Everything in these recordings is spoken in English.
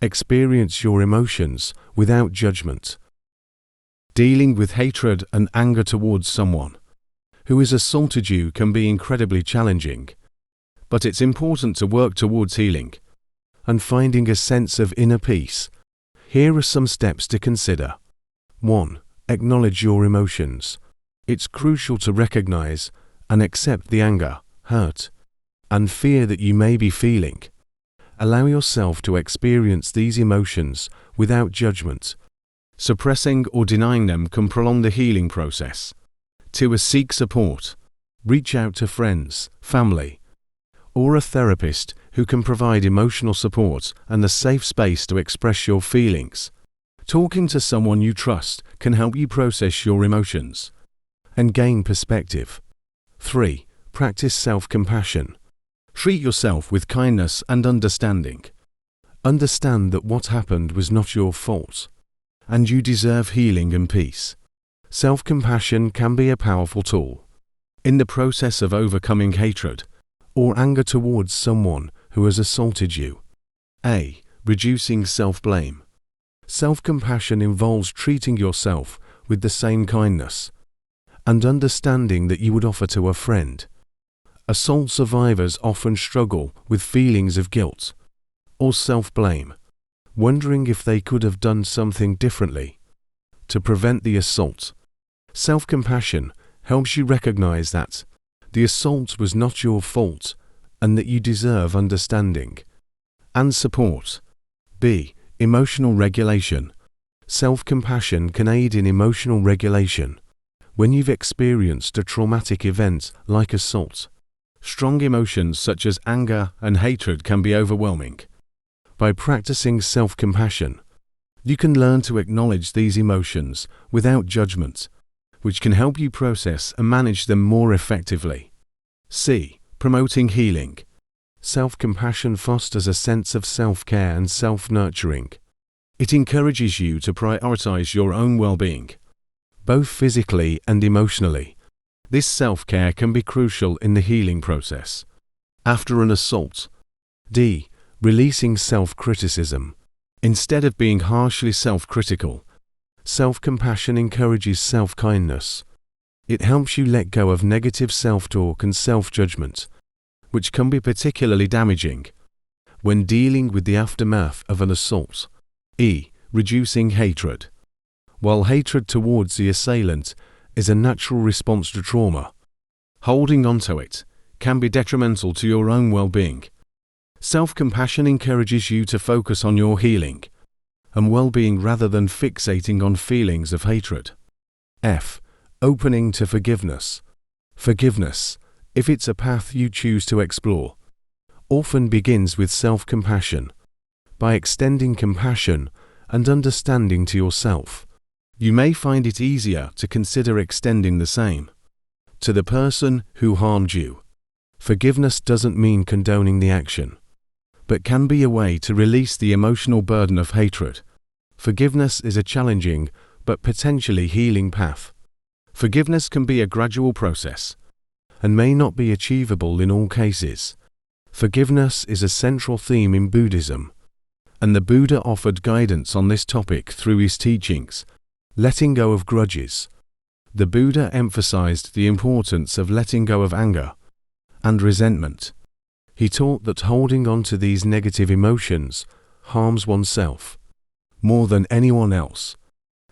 Experience your emotions without judgment. Dealing with hatred and anger towards someone who has assaulted you can be incredibly challenging, but it's important to work towards healing and finding a sense of inner peace. Here are some steps to consider. 1. Acknowledge your emotions. It's crucial to recognize and accept the anger, hurt, and fear that you may be feeling. Allow yourself to experience these emotions without judgment. Suppressing or denying them can prolong the healing process. 2. Seek support. Reach out to friends, family, or a therapist who can provide emotional support and a safe space to express your feelings. Talking to someone you trust can help you process your emotions and gain perspective. 3. Practice self-compassion. Treat yourself with kindness and understanding. Understand that what happened was not your fault, and you deserve healing and peace. Self-compassion can be a powerful tool in the process of overcoming hatred or anger towards someone who has assaulted you. A. Reducing self-blame. Self-compassion involves treating yourself with the same kindness and understanding that you would offer to a friend. Assault survivors often struggle with feelings of guilt or self-blame, wondering if they could have done something differently to prevent the assault. Self-compassion helps you recognize that the assault was not your fault and that you deserve understanding and support. B. Emotional regulation. Self-compassion can aid in emotional regulation when you've experienced a traumatic event like assault. Strong emotions such as anger and hatred can be overwhelming. By practicing self-compassion, you can learn to acknowledge these emotions without judgment, which can help you process and manage them more effectively. C. Promoting healing. Self-compassion fosters a sense of self-care and self-nurturing. It encourages you to prioritize your own well-being, both physically and emotionally. This self-care can be crucial in the healing process. After an assault. D. Releasing self-criticism. Instead of being harshly self-critical, self-compassion encourages self-kindness. It helps you let go of negative self-talk and self-judgment, which can be particularly damaging when dealing with the aftermath of an assault. E. Reducing hatred. While hatred towards the assailant is a natural response to trauma, holding on to it can be detrimental to your own well-being. Self-compassion encourages you to focus on your healing and well-being rather than fixating on feelings of hatred. F. Opening to forgiveness. Forgiveness, if it's a path you choose to explore, often begins with self-compassion. By extending compassion and understanding to yourself, you may find it easier to consider extending the same to the person who harmed you. Forgiveness doesn't mean condoning the action, but can be a way to release the emotional burden of hatred. Forgiveness is a challenging but potentially healing path. Forgiveness can be a gradual process and may not be achievable in all cases. Forgiveness is a central theme in Buddhism, and the Buddha offered guidance on this topic through his teachings. Letting go of grudges. The Buddha emphasized the importance of letting go of anger and resentment. He taught that holding on to these negative emotions harms oneself more than anyone else.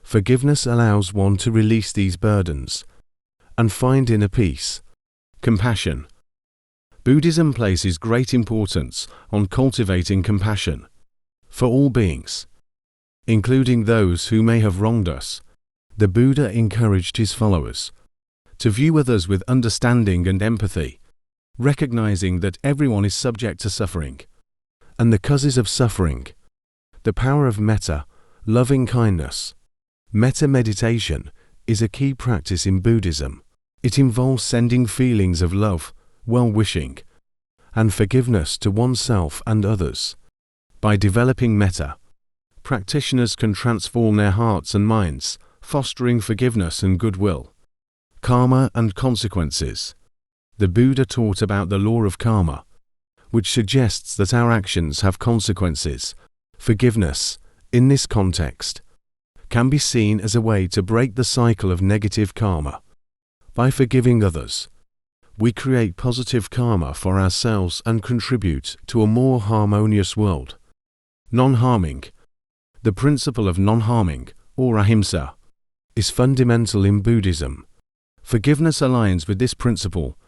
Forgiveness allows one to release these burdens and find inner peace. Compassion. Buddhism places great importance on cultivating compassion for all beings, including those who may have wronged us. The Buddha encouraged his followers to view others with understanding and empathy, recognizing that everyone is subject to suffering and the causes of suffering. The power of metta, loving kindness. Metta meditation is a key practice in Buddhism. It involves sending feelings of love, well-wishing, and forgiveness to oneself and others. By developing metta, practitioners can transform their hearts and minds, fostering forgiveness and goodwill. Karma and consequences. The Buddha taught about the law of karma, which suggests that our actions have consequences, Forgiveness, in this context, can be seen as a way to break the cycle of negative karma. By forgiving others, we create positive karma for ourselves and contribute to a more harmonious world. Non-harming. The principle of non-harming, or ahimsa, is fundamental in Buddhism. Forgiveness aligns with this principle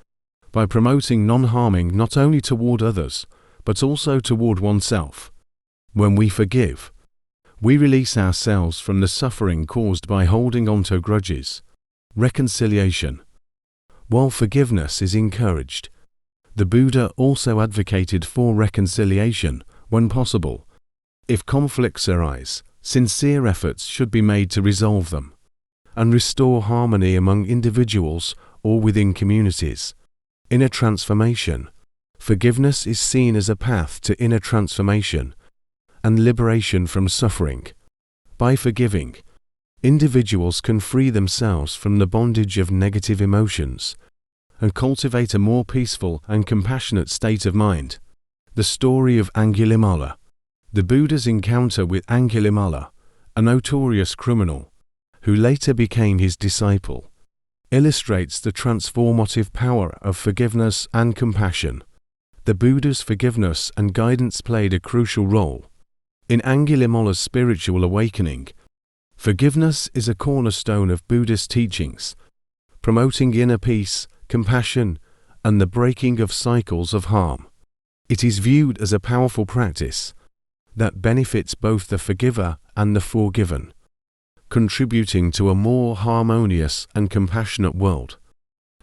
by promoting non-harming not only toward others, but also toward oneself. When we forgive, we release ourselves from the suffering caused by holding on to grudges. Reconciliation. While forgiveness is encouraged, the Buddha also advocated for reconciliation when possible. If conflicts arise, sincere efforts should be made to resolve them and restore harmony among individuals or within communities. Inner transformation. Forgiveness is seen as a path to inner transformation and liberation from suffering. By forgiving, individuals can free themselves from the bondage of negative emotions and cultivate a more peaceful and compassionate state of mind. The story of Angulimala. The Buddha's encounter with Angulimala, a notorious criminal, who later became his disciple, illustrates the transformative power of forgiveness and compassion. The Buddha's forgiveness and guidance played a crucial role in Angulimala's spiritual awakening. Forgiveness is a cornerstone of Buddhist teachings, promoting inner peace, compassion, and the breaking of cycles of harm. It is viewed as a powerful practice that benefits both the forgiver and the forgiven, contributing to a more harmonious and compassionate world.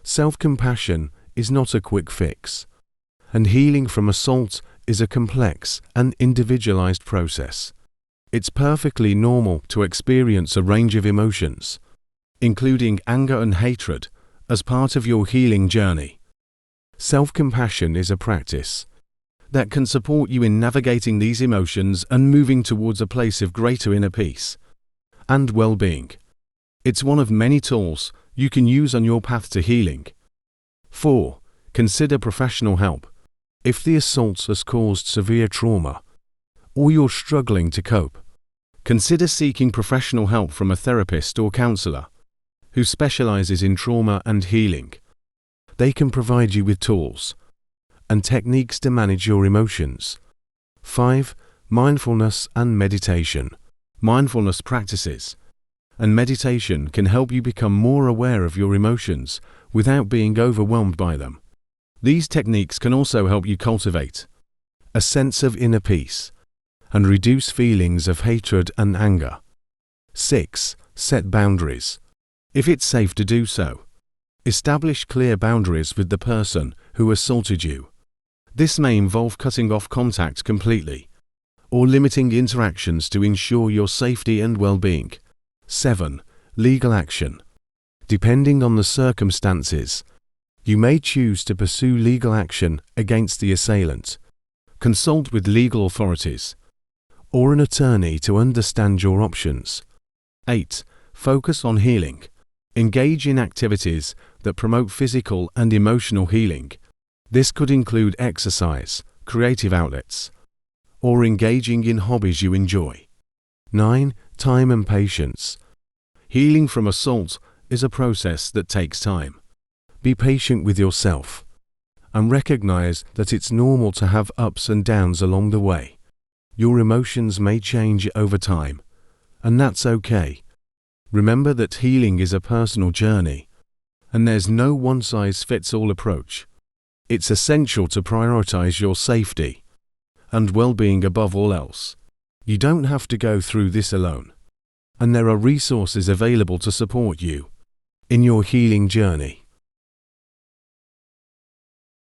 Self-compassion is not a quick fix, and healing from assault is a complex and individualized process. It's perfectly normal to experience a range of emotions, including anger and hatred, as part of your healing journey. Self-compassion is a practice that can support you in navigating these emotions and moving towards a place of greater inner peace and well-being. It's one of many tools you can use on your path to healing. 4. Consider professional help. If the assault has caused severe trauma, or you're struggling to cope, consider seeking professional help from a therapist or counselor who specializes in trauma and healing. They can provide you with tools and techniques to manage your emotions. 5. Mindfulness and meditation. Mindfulness practices and meditation can help you become more aware of your emotions without being overwhelmed by them. These techniques can also help you cultivate a sense of inner peace and reduce feelings of hatred and anger. 6. Set boundaries. If it's safe to do so, establish clear boundaries with the person who assaulted you. This may involve cutting off contact completely or limiting interactions to ensure your safety and well-being. 7. Legal action. Depending on the circumstances, you may choose to pursue legal action against the assailant. Consult with legal authorities or an attorney to understand your options. 8. Focus on healing. Engage in activities that promote physical and emotional healing. This could include exercise, creative outlets, or engaging in hobbies you enjoy. 9. Time and patience. Healing from assault is a process that takes time. Be patient with yourself and recognize that it's normal to have ups and downs along the way. Your emotions may change over time, and that's okay. Remember that healing is a personal journey, and there's no one-size-fits-all approach. It's essential to prioritize your safety and well-being above all else. You don't have to go through this alone, and there are resources available to support you in your healing journey.